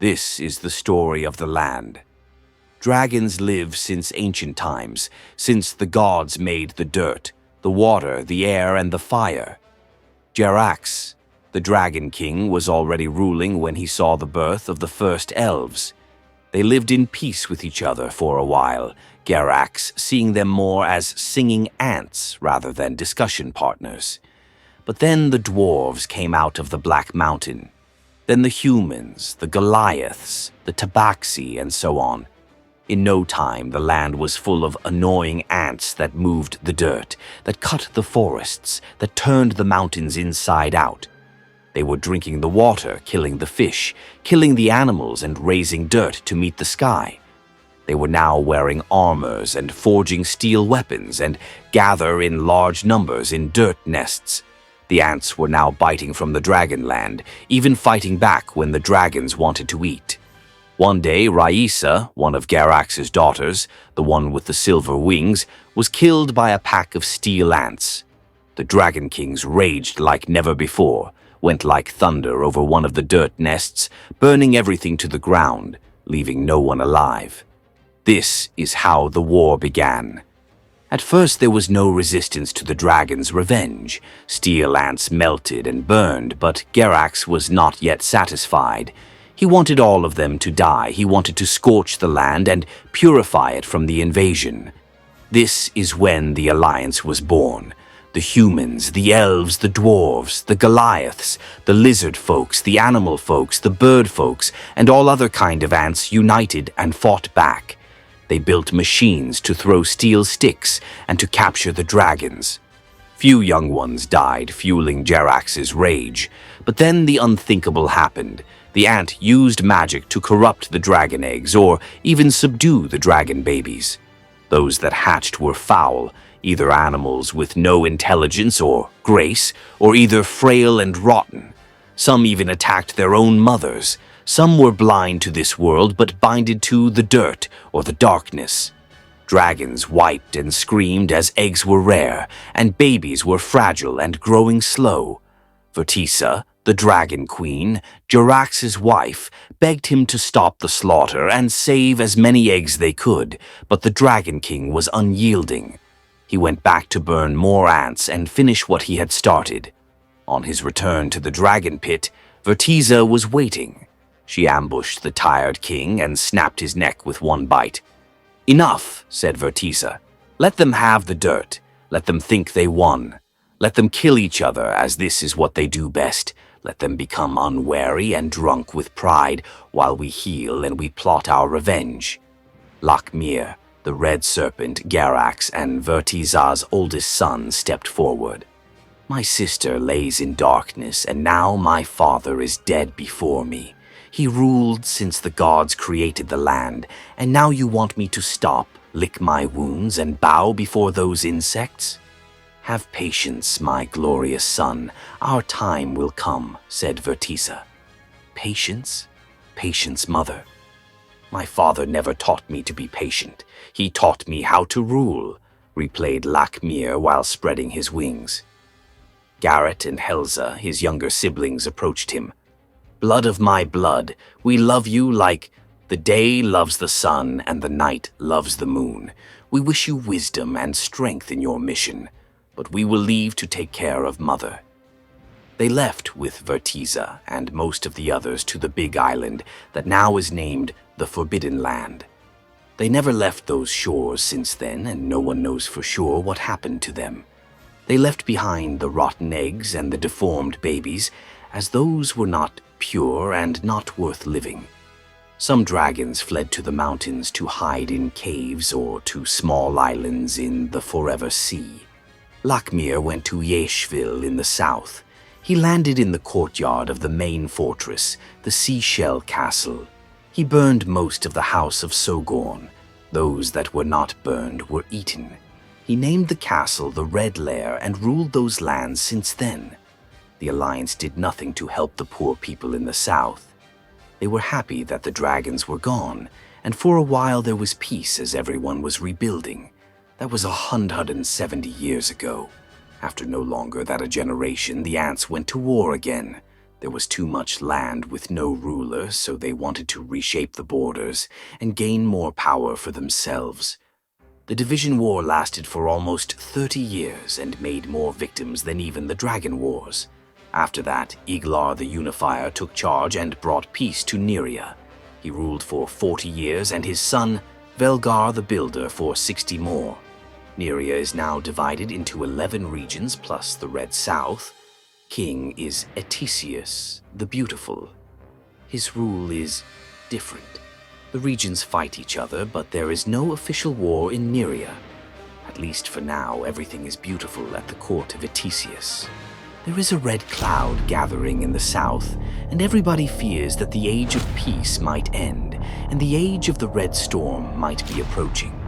This is the story of the land. Dragons live since ancient times, since the gods made the dirt, the water, the air, and the fire. Jerax, the Dragon King, was already ruling when he saw the birth of the first elves. They lived in peace with each other for a while, Jerax seeing them more as singing ants rather than discussion partners. But then the dwarves came out of the Black Mountain. Then the humans, the Goliaths, the Tabaxi, and so on. In no time, the land was full of annoying ants that moved the dirt, that cut the forests, that turned the mountains inside out. They were drinking the water, killing the fish, killing the animals, and raising dirt to meet the sky. They were now wearing armors and forging steel weapons and gather in large numbers in dirt nests. The ants were now biting from the Dragonland, even fighting back when the dragons wanted to eat. One day, Raisa, one of Jerax's daughters, the one with the silver wings, was killed by a pack of steel ants. The Dragon Kings raged like never before, went like thunder over one of the dirt nests, burning everything to the ground, leaving no one alive. This is how the war began. At first there was no resistance to the dragon's revenge. Steel ants melted and burned, but Jerax was not yet satisfied. He wanted all of them to die. He wanted to scorch the land and purify it from the invasion. This is when the alliance was born. The humans, the elves, the dwarves, the Goliaths, the lizard folks, the animal folks, the bird folks, and all other kind of ants united and fought back. They built machines to throw steel sticks and to capture the dragons. Few young ones died, fueling Jerax's rage. But then the unthinkable happened. The ant used magic to corrupt the dragon eggs or even subdue the dragon babies. Those that hatched were foul, either animals with no intelligence or grace, or either frail and rotten. Some even attacked their own mothers. Some were blind to this world but binded to the dirt or the darkness. Dragons wiped and screamed as eggs were rare, and babies were fragile and growing slow. Vertisa, the Dragon Queen, Jerax's wife, begged him to stop the slaughter and save as many eggs they could, but the Dragon King was unyielding. He went back to burn more ants and finish what he had started. On his return to the dragon pit, Vertisa was waiting. She ambushed the tired king and snapped his neck with one bite. "Enough," said Vertisa. "Let them have the dirt. Let them think they won. Let them kill each other, as this is what they do best. Let them become unwary and drunk with pride while we heal and we plot our revenge." Lakmir, the Red Serpent, Jerax, and Vertisa's oldest son stepped forward. "My sister lays in darkness, and now my father is dead before me. He ruled since the gods created the land, and now you want me to stop, lick my wounds, and bow before those insects? Have patience, my glorious son. Our time will come," said Vertisa. "Patience? Patience, mother. My father never taught me to be patient. He taught me how to rule," replayed Lakmir while spreading his wings. Garrett and Helza, his younger siblings, approached him. "Blood of my blood, we love you like the day loves the sun and the night loves the moon. We wish you wisdom and strength in your mission, but we will leave to take care of Mother." They left with Vertisa and most of the others to the big island that now is named the Forbidden Land. They never left those shores since then, and no one knows for sure what happened to them. They left behind the rotten eggs and the deformed babies, as those were not pure and not worth living. Some dragons fled to the mountains to hide in caves or to small islands in the forever sea. Lakmir went to Yeshville in the south. He landed in the courtyard of the main fortress, the seashell castle. He burned most of the house of Sogorn. Those that were not burned were eaten. He named the castle the Red Lair and ruled those lands since then. The Alliance did nothing to help the poor people in the south. They were happy that the dragons were gone, and for a while there was peace as everyone was rebuilding. That was 170 years ago. After no longer than a generation, the ants went to war again. There was too much land with no ruler, so they wanted to reshape the borders and gain more power for themselves. The Division War lasted for almost 30 years and made more victims than even the Dragon Wars. After that, Iglar the Unifier took charge and brought peace to Nyria. He ruled for 40 years and his son, Velgar the Builder, for 60 more. Nyria is now divided into 11 regions plus the Red South. King is Etesius the Beautiful. His rule is different. The regions fight each other, but there is no official war in Nyria. At least for now, everything is beautiful at the court of Etesius. There is a red cloud gathering in the south, and everybody fears that the age of peace might end, and the age of the Red Storm might be approaching.